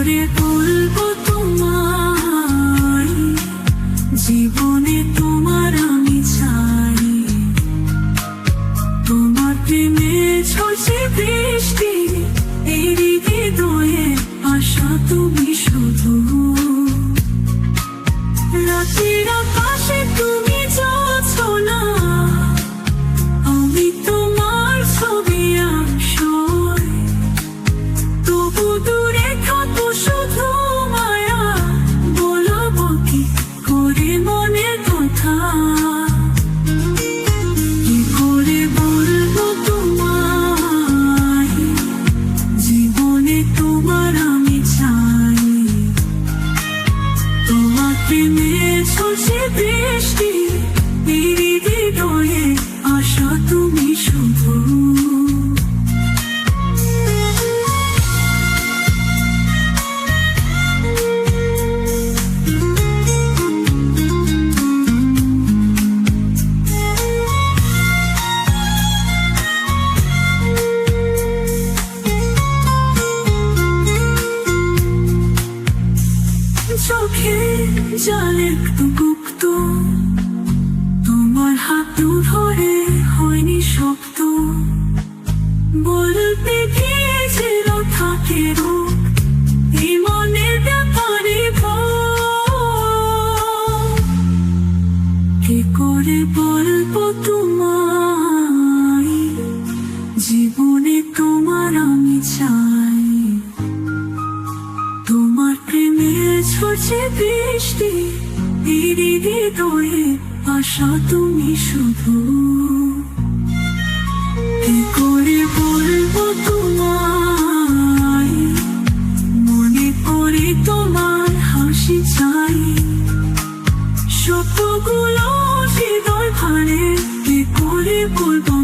করে বলবো তোমায়, জীবনে তোমার আমি চাই। তোমার প্রেমে ঝরছে বৃষ্টি, এই হৃদয়ে আশা তুমি শুধু। রাতের আকাশে তুমি জোছনা, আমি তোমার ছবি আঁকশই। তবু দূরে থাকো শুধু মায়া, বলবো কি করে মনের কথা। কি করে বলবো তোমায়, জীবনে তোমার আমি চাই। তোমার প্রেমে ঝরছে বৃষ্টি, এই হৃদয়ে আশা তুমি শুধু। চোখে জল একটু গুপ্ত, তোমার হাত ধরে হয়নি শক্ত। বলতে গিয়েছিল থাকে রূপ, এই মনের ব্যাপারে কি করে বলবো তোমায়, জীবনে তোমার আমি চাই। তোমার প্রেমে ঝরছে বৃষ্টি, এই হৃদয়ে আশা তুমি শুধু। কি করে বলবো তোমায়, মনে করে তোমার হাসি চাই। সত্যগুলো হৃদয় ভারে, কি করে বলবো